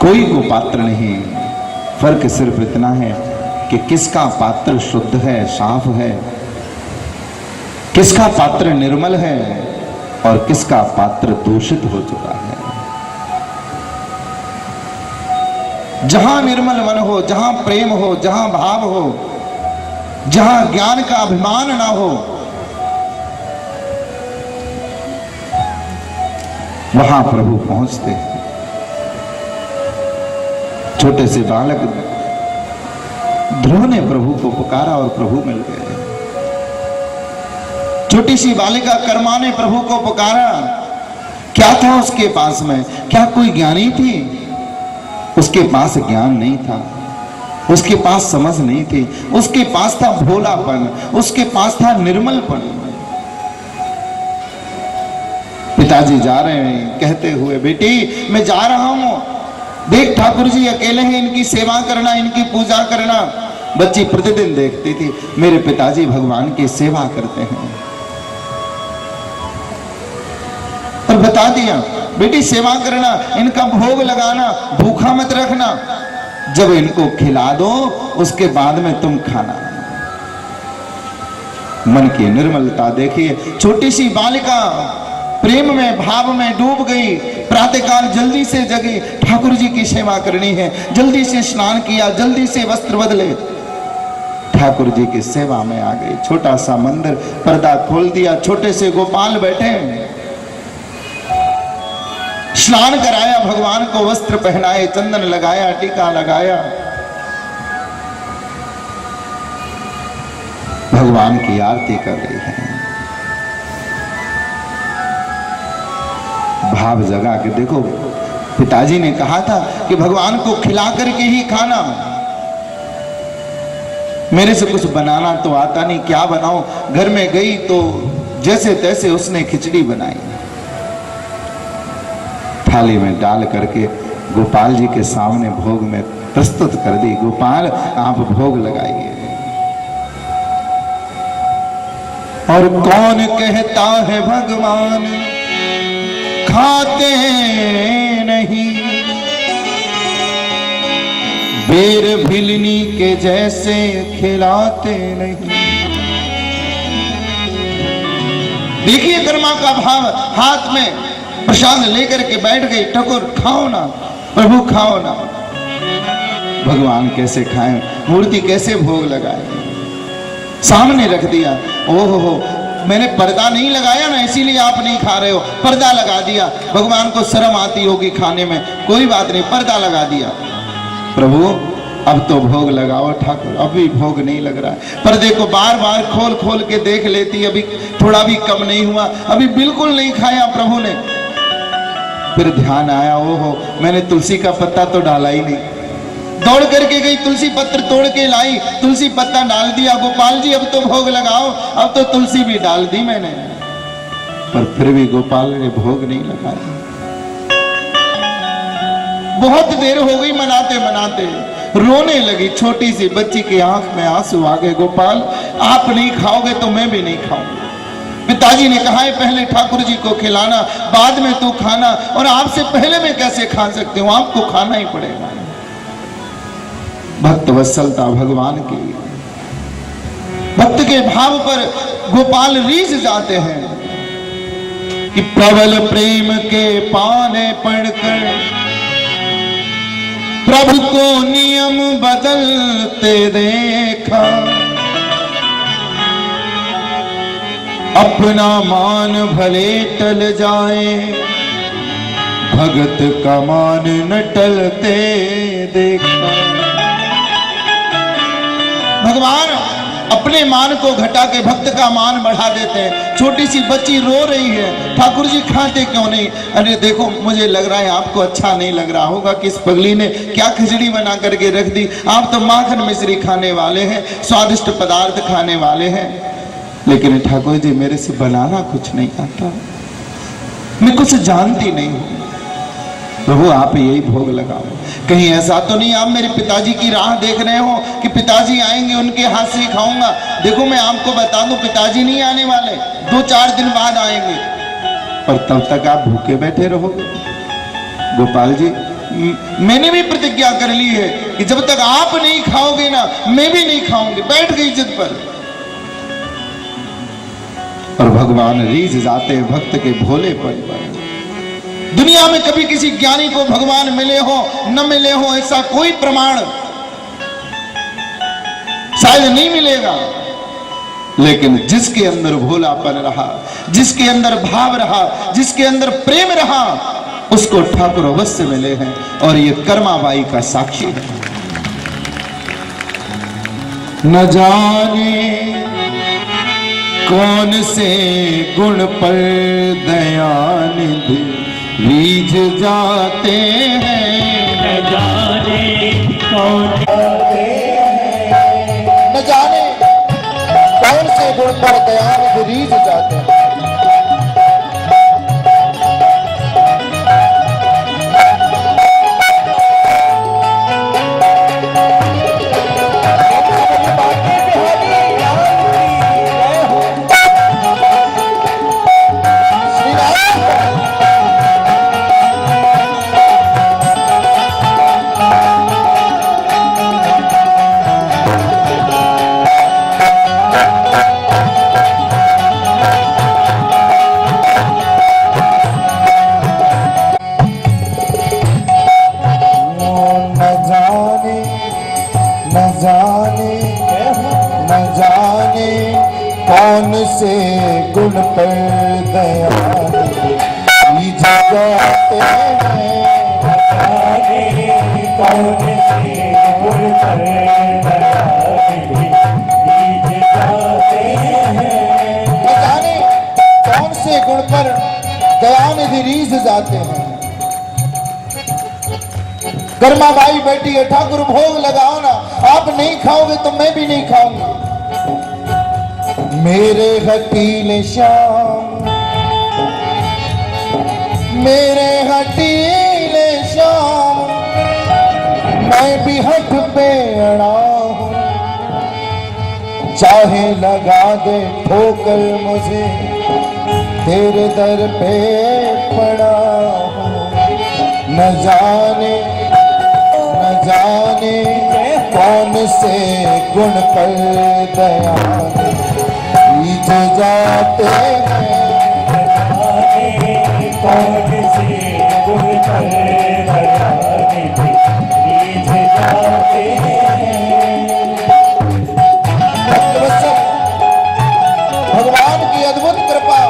कोई को पात्र नहीं, फर्क सिर्फ इतना है कि किसका पात्र शुद्ध है, साफ है, किसका पात्र निर्मल है और किसका पात्र दूषित हो चुका है। जहां निर्मल मन हो, जहां प्रेम हो, जहां भाव हो, जहां ज्ञान का अभिमान ना हो, वहां प्रभु पहुंचते हैं। छोटे से बालक ध्रुव ने प्रभु को पुकारा और प्रभु मिल गए। छोटी सी बालिका कर्मा ने प्रभु को पुकारा। क्या था उसके पास में? क्या कोई ज्ञानी थी? उसके पास ज्ञान नहीं था, उसके पास समझ नहीं थी, उसके पास था भोलापन, उसके पास था निर्मलपन। पिताजी जा रहे हैं कहते हुए, बेटी मैं जा रहा हूं, देख ठाकुर जी अकेले हैं, इनकी सेवा करना, इनकी पूजा करना। बच्ची प्रतिदिन देखती थी मेरे पिताजी भगवान की सेवा करते हैं, और बता दिया बेटी सेवा करना, इनका भोग लगाना, भूखा मत रखना, जब इनको खिला दो उसके बाद में तुम खाना। मन की निर्मलता देखिए, छोटी सी बालिका प्रेम में भाव में डूब गई। प्रातःकाल जल्दी से जगी, ठाकुर जी की सेवा करनी है, जल्दी से स्नान किया, जल्दी से वस्त्र बदले, ठाकुर जी की सेवा में आ गई। छोटा सा मंदिर, पर्दा खोल दिया, छोटे से गोपाल बैठे, स्नान कराया, भगवान को वस्त्र पहनाए, चंदन लगाया, टीका लगाया, भगवान की आरती कर रही है। भाव जगा के देखो, पिताजी ने कहा था कि भगवान को खिला करके ही खाना। मेरे से कुछ बनाना तो आता नहीं, क्या बनाऊं? घर में गई तो जैसे तैसे उसने खिचड़ी बनाई, थाली में डाल करके गोपाल जी के सामने भोग में प्रस्तुत कर दी। गोपाल आप भोग लगाइए। और कौन कहता है भगवान खाते नहीं, बेर भिलनी के जैसे खिलाते नहीं। देखिए कर्मा का भाव, हाथ में प्रसाद लेकर के बैठ गई, ठाकुर खाओ ना, प्रभु खाओ ना। भगवान कैसे खाएं, मूर्ति कैसे भोग लगाए, सामने रख दिया। ओहो, मैंने पर्दा नहीं लगाया ना, इसीलिए आप नहीं खा रहे हो, पर्दा लगा दिया। भगवान को शर्म आती होगी खाने में, कोई बात नहीं, पर्दा लगा दिया। प्रभु अब तो भोग लगाओ ठाकुर, अभी भोग नहीं लग रहा है। पर्दे को बार बार खोल खोल के देख लेती, अभी थोड़ा भी कम नहीं हुआ, अभी बिल्कुल नहीं खाया प्रभु ने। फिर ध्यान आया, ओहो मैंने तुलसी का पत्ता तो डाला ही नहीं। दौड़ करके गई, तुलसी पत्र तोड़ के लाई, तुलसी पत्ता डाल दिया। गोपाल जी अब तो भोग लगाओ, अब तो तुलसी भी डाल दी मैंने, पर फिर भी गोपाल ने भोग नहीं लगाया। बहुत देर हो गई, मनाते मनाते रोने लगी। छोटी सी बच्ची की आंख में आंसू आ गए। गोपाल आप नहीं खाओगे तो मैं भी नहीं खाऊंगा। पिताजी ने कहा है पहले ठाकुर जी को खिलाना, बाद में तू खाना, और आपसे पहले मैं कैसे खा सकती हूं, आपको खाना ही पड़ेगा। भक्त वत्सलता भगवान की, भक्त के भाव पर गोपाल रीझ जाते हैं कि प्रबल प्रेम के पाने पढ़कर प्रभु को नियम बदलते देखा। अपना मान भले टल जाए, भगत का मान न टलते देखा। भगवान अपने मान को घटा के भक्त का मान बढ़ा देते हैं। छोटी सी बच्ची रो रही है, ठाकुर जी खाते क्यों नहीं? अरे देखो मुझे लग रहा है आपको अच्छा नहीं लग रहा होगा कि इस पगली ने क्या खिचड़ी बना करके रख दी। आप तो माखन मिश्री खाने वाले हैं, स्वादिष्ट पदार्थ खाने वाले हैं, लेकिन ठाकुर जी मेरे से बनाना कुछ नहीं आता, मैं कुछ जानती नहीं हूं। प्रभु आप यही भोग लगाओ। कहीं ऐसा तो नहीं आप मेरे पिताजी की राह देख रहे हो कि पिताजी आएंगे उनके हाथ से खाऊंगा? देखो मैं आपको बता दूं, पिताजी नहीं आने वाले, 2-4 दिन बाद आएंगे, और तब तक आप भूखे बैठे रहोगे। गोपाल जी मैंने भी प्रतिज्ञा कर ली है कि जब तक आप नहीं खाओगे ना, मैं भी नहीं खाऊंगी। बैठ गई जिद पर। और भगवान रीझ जाते हैं भक्त के भोलेपन पर। दुनिया में कभी किसी ज्ञानी को भगवान मिले हो न मिले हो ऐसा कोई प्रमाण शायद नहीं मिलेगा, लेकिन जिसके अंदर भोलापन रहा, जिसके अंदर भाव रहा, जिसके अंदर प्रेम रहा, उसको ठाकुर अवश्य मिले हैं। और ये कर्माबाई का साक्षी है। न जाने कौन से गुण पर दयानिधि रीझ जाते हैं। न जाने कौन न जाने कौन से गुण पर दयानिधि रीझ जाते हैं। कौन से गुण पर दयानिधि रीझ जाते हैं। कौन से गुण पर दयानिधि रीझ जाते हैं। न जाने कौन से गुण पर दयानिधि रीझ जाते हैं। कर्माबाई बैठी है, ठाकुर भोग लगाओ ना, आप नहीं खाओगे तो मैं भी नहीं खाऊंगी। मेरे हटीले श्याम, मेरे हटीले श्याम, मैं भी हट पे अड़ा हूं। चाहे लगा दे ठोकर मुझे, तेरे दर पे पड़ा हूं। न जाने कौन से गुण पर दयानिधि रीझ जाते हैं। कौन से गुण पर दयानिधि रीझ जाते हैं। भगवान की अद्भुत कृपा,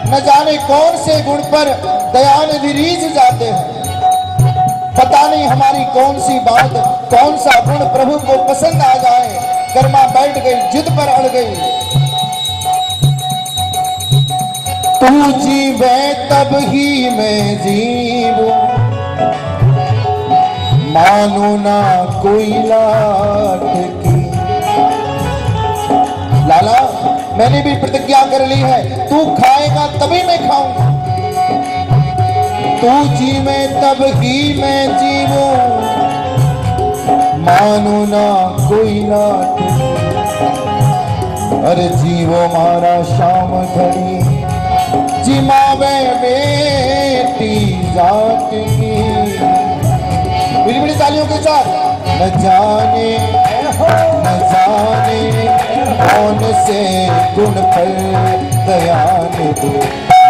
न जाने कौन से गुण पर दयानिधि रीझ जाते हैं। पता नहीं हमारी कौन सी बात, कौन सा गुण प्रभु को पसंद आ जाए। कर्मा बैठ गई, जिद पर अड़ गई। तू जीवे तब ही मैं जीवूं, मानू ना कोई लाट की। लाला मैंने भी प्रतिज्ञा कर ली है, तू खाएगा तभी मैं खाऊंगा। तू जीवे तब ही मैं जीवूं, मानू ना कोई लाट। अरे जीवो मारा शाम घड़ी, जिमावे बेटी जाट की। बड़ी बड़ी तालियों के साथ। न जाने कौन से गुण पर दयानिधि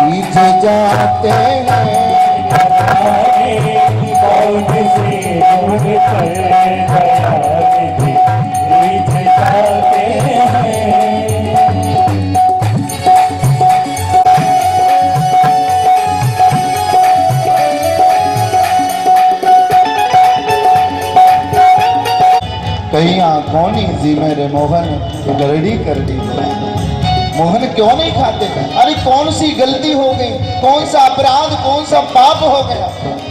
रीझ जाते हैं। कौन से गुण पर दयानिधि रीझ जाते हैं। कहीं आंखों जी मेरे मोहन गरड़ी कर दी। मोहन क्यों नहीं खाते? अरे कौन सी गलती हो गई, कौन सा अपराध, कौन सा पाप हो गया,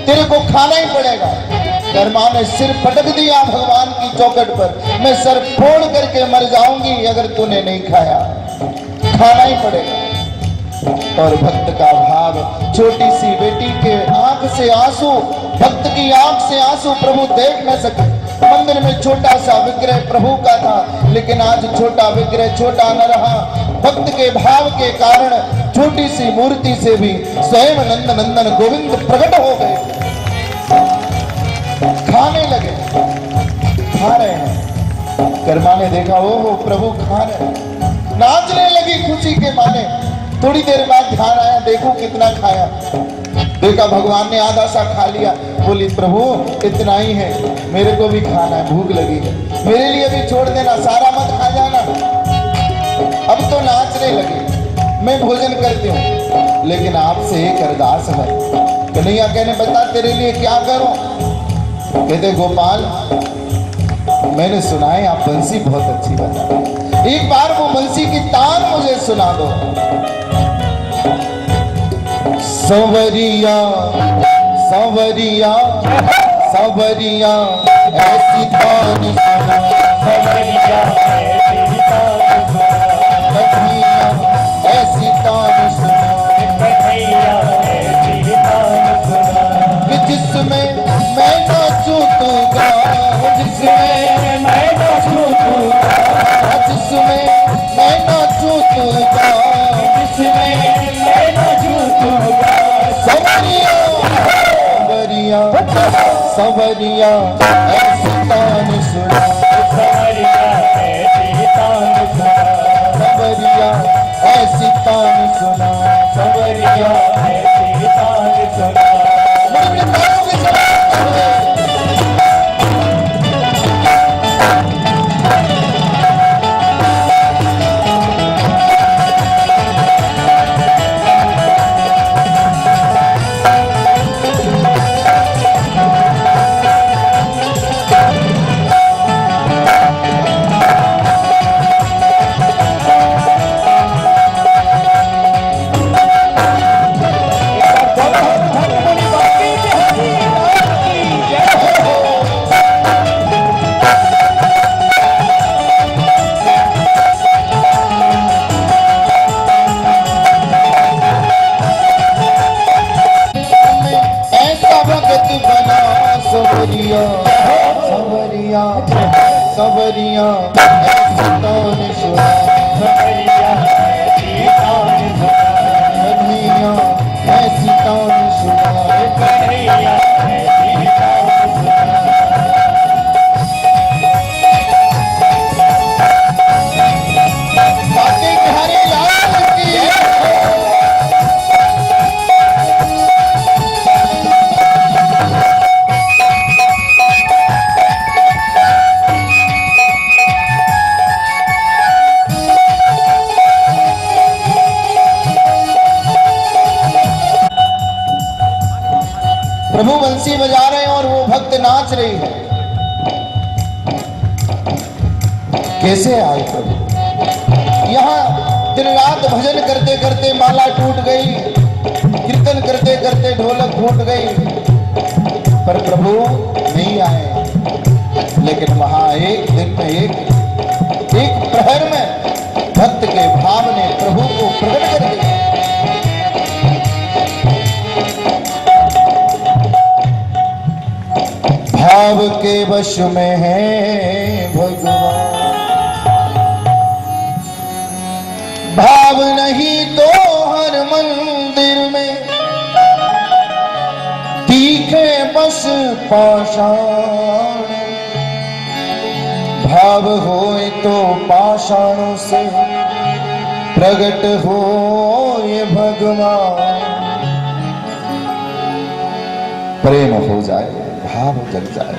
तेरे को खाना ही पड़ेगा। कर्मा ने सिर पटक दिया भगवान की चौखट पर। मैं सर फोड़ करके मर जाऊंगी अगर तूने नहीं खाया, खाना ही पड़ेगा। और भक्त का भाव, छोटी सी बेटी के आंख से आंसू, भक्त की आंख से आंसू प्रभु देख न सके। मंदिर में छोटा सा विग्रह प्रभु का था, लेकिन आज छोटा विग्रह छोटा न रहा। भक्त के भाव के कारण छोटी सी मूर्ति से भी स्वयं नंद नंदन गोविंद प्रकट हो गए। कर्मा ने देखा वो प्रभु खा रहे, नाचने लगी खुशी के माने। थोड़ी देर बाद ध्यान आया, देखो कितना खाया। देखा भगवान ने आधा सा खा लिया। बोली प्रभु इतना ही है, मेरे को भी खाना है, भूख लगी है, मेरे लिए भी छोड़ देना, सारा मत खा जाना। अब तो नाचने लगे, मैं भोजन करती हूँ, लेकिन आपसे एक अरदास है। कन्हैया कहने बता तेरे लिए क्या करूं? कहते गोपाल मैंने सुना है आप बंसी बहुत अच्छी बजा, एक बार वो बंसी की तान मुझे सुना दो। संवरिया संवरिया संवरिया ऐसी तान सुना, संवरिया ऐसी तान सुना, कन्हैया ऐसी तान सुना, कन्हैया ऐसी तान सुना, कि जिसमें मैं नाचूं तू गा, जिसमें मैं नाचूं तू गा, जिसमें मैं नाचूं तू गा, जिसमें मैं नाचूं तू गा। संवरिया संवरिया संवरिया ऐसी तान सुना, संवरिया ऐसी तान सुना, संवरिया ऐसी तान सुना, संवरिया ऐसी तान सुना। अपने तानों की सवार करो। संवरिया संवरिया संवरिया ऐसी तान सुना, संवरिया ऐसी तान सुना, कन्हैया ऐसी तान सुना, कन्हैया ऐसी तान सुना। बाटे बिहारी लाल की प्रभु बंसी बजा रहे हैं और वो भक्त नाच रही है। कैसे आए प्रभु? यहाँ दिन रात भजन करते करते माला टूट गई, कीर्तन करते करते ढोलक फूट गई, पर प्रभु नहीं आए। लेकिन वहां एक दिन में एक प्रहर में भक्त के भाव ने प्रभु को प्रकट कर दिया। भाव के वश में है भगवान, भाव नहीं तो हर मंदिर में तीखे बस पाषाण, भाव होए तो पाषाणों से प्रकट होए भगवान। प्रेम हो जाए, भाव जल जाए,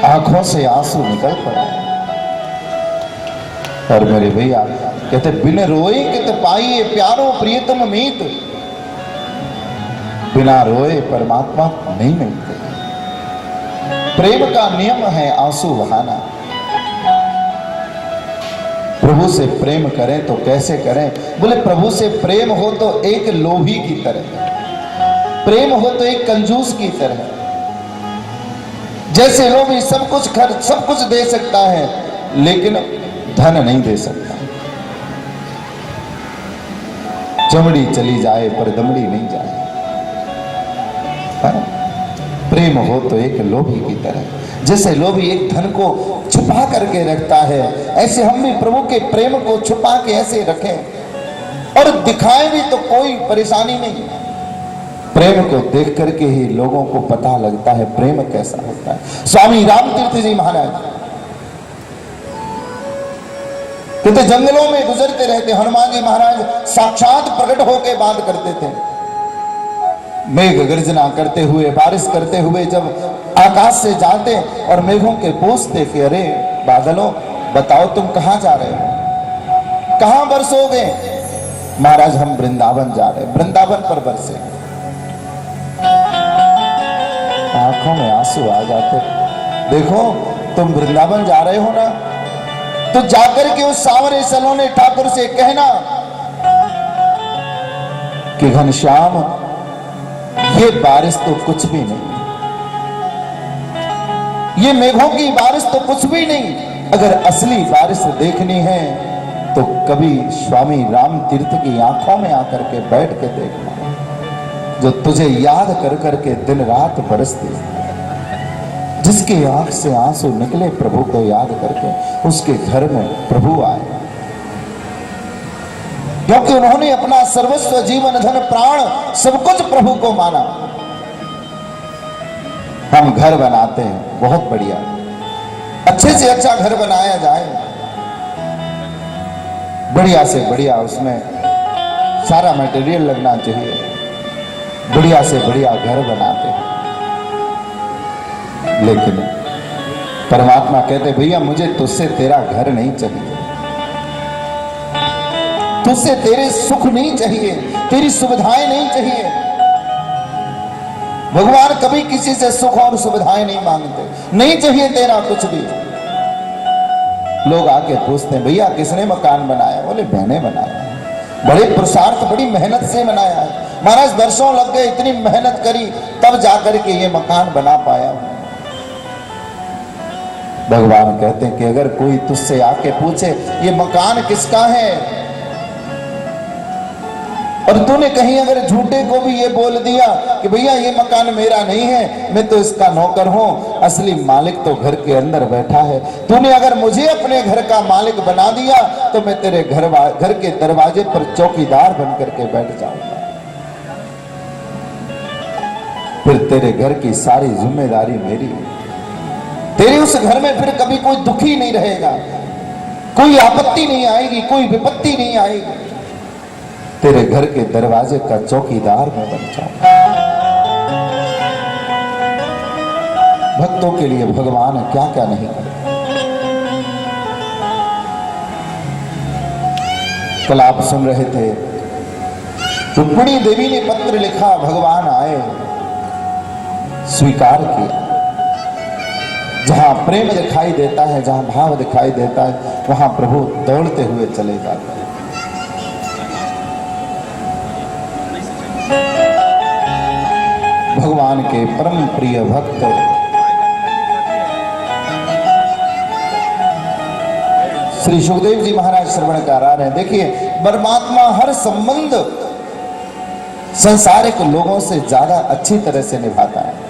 आंखों से आंसू निकल पड़े। और मेरे भैया कहते बिन रोए कित पाइए प्यारो प्रियतम मीत, बिना रोए परमात्मा नहीं मिलते। प्रेम का नियम है आंसू बहाना। प्रभु से प्रेम करें तो कैसे करें? बोले प्रभु से प्रेम हो तो एक लोभी की तरह, प्रेम हो तो एक कंजूस की तरह। जैसे लोभी सब कुछ दे सकता है, लेकिन धन नहीं दे सकता। चमड़ी चली जाए पर दमड़ी नहीं जाए। प्रेम हो तो एक लोभी की तरह। जैसे लोभी एक धन को छुपा करके रखता है, ऐसे हम भी प्रभु के प्रेम को छुपा के ऐसे रखें और दिखाएं भी तो कोई परेशानी नहीं। प्रेम को देख करके ही लोगों को पता लगता है प्रेम कैसा होता है। स्वामी रामतीर्थ जी महाराज कहते जंगलों में गुजरते रहते, हनुमान जी महाराज साक्षात प्रकट होकर बात करते थे। मेघ गर्जना करते हुए, बारिश करते हुए जब आकाश से जाते और मेघों के पूछते कि अरे बादलों बताओ तुम कहां जा रहे हो, कहां बरसोगे? महाराज हम वृंदावन जा रहे हैं। वृंदावन पर बरसे, आंखों में आंसू आ जाते। देखो तुम वृंदावन जा रहे हो ना, तो जाकर के उस सांवरे सलोने ठाकुर से कहना कि घनश्याम ये बारिश तो कुछ भी नहीं, ये मेघों की बारिश तो कुछ भी नहीं। अगर असली बारिश देखनी है तो कभी स्वामी राम तीर्थ की आंखों में आकर के बैठ के देखना, जो तुझे याद कर करके दिन रात बरसती, जिसकी आंख से आंसू निकले प्रभु को याद करके, उसके घर में प्रभु आए। क्योंकि उन्होंने अपना सर्वस्व जीवन धन प्राण सब कुछ प्रभु को माना। हम घर बनाते हैं बहुत बढ़िया, अच्छे से अच्छा घर बनाया जाए, बढ़िया से बढ़िया उसमें सारा मटेरियल लगना चाहिए, बढ़िया से बढ़िया घर बनाते हैं। लेकिन परमात्मा कहते भैया मुझे तुझसे तेरा घर नहीं चाहिए, तुझसे तेरे सुख नहीं चाहिए, तेरी सुविधाएं नहीं चाहिए। भगवान कभी किसी से सुख और सुविधाएं नहीं मांगते, नहीं चाहिए तेरा कुछ भी। लोग आके पूछते हैं भैया किसने मकान बनाया? बोले मैंने बनाया, बड़े पुरुषार्थ बड़ी मेहनत से बनाया है महाराज, वर्षों लग गए, इतनी मेहनत करी तब जाकर के ये मकान बना पाया हूं। भगवान कहते हैं कि अगर कोई तुझसे आके पूछे ये मकान किसका है, और तूने कहीं अगर झूठे को भी ये बोल दिया कि भैया ये मकान मेरा नहीं है, मैं तो इसका नौकर हूं, असली मालिक तो घर के अंदर बैठा है। तूने अगर मुझे अपने घर का मालिक बना दिया तो मैं तेरे घर के दरवाजे पर चौकीदार बन करके बैठ जाऊंगा, फिर तेरे घर की सारी जिम्मेदारी मेरी है। तेरे उस घर में फिर कभी कोई दुखी नहीं रहेगा, कोई आपत्ति नहीं आएगी, कोई विपत्ति नहीं आएगी। तेरे घर के दरवाजे का चौकीदार मैं बन जाऊंगा। भक्तों के लिए भगवान क्या क्या नहीं करते। कल आप सुन रहे थे, रुक्मिणी देवी ने पत्र लिखा, भगवान आए, स्वीकार किया। जहां प्रेम दिखाई देता है, जहां भाव दिखाई देता है, वहां प्रभु दौड़ते हुए चले जाते हैं। भगवान के परम प्रिय भक्त श्री सुखदेव जी महाराज श्रवण करा रहे हैं। देखिए परमात्मा हर संबंध संसारिक लोगों से ज्यादा अच्छी तरह से निभाता है।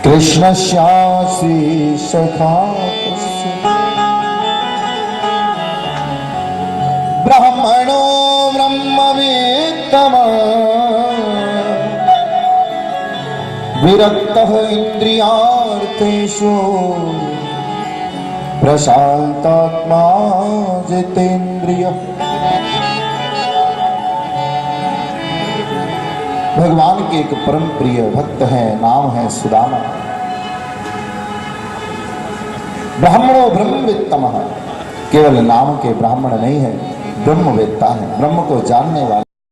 कृष्ण श्यासी सखा ब्राह्मणो ब्रह्मवेत्तम विरक्तः इंद्रियार्थेषु प्रशांतात्मा जितेन्द्रिय। भगवान के एक परम प्रिय भक्त हैं, नाम है सुदामा। ब्राह्मणो ब्रह्मवेत्तम, केवल नाम के ब्राह्मण नहीं है, ब्रह्मवेत्ता है, ब्रह्म को जानने वाले।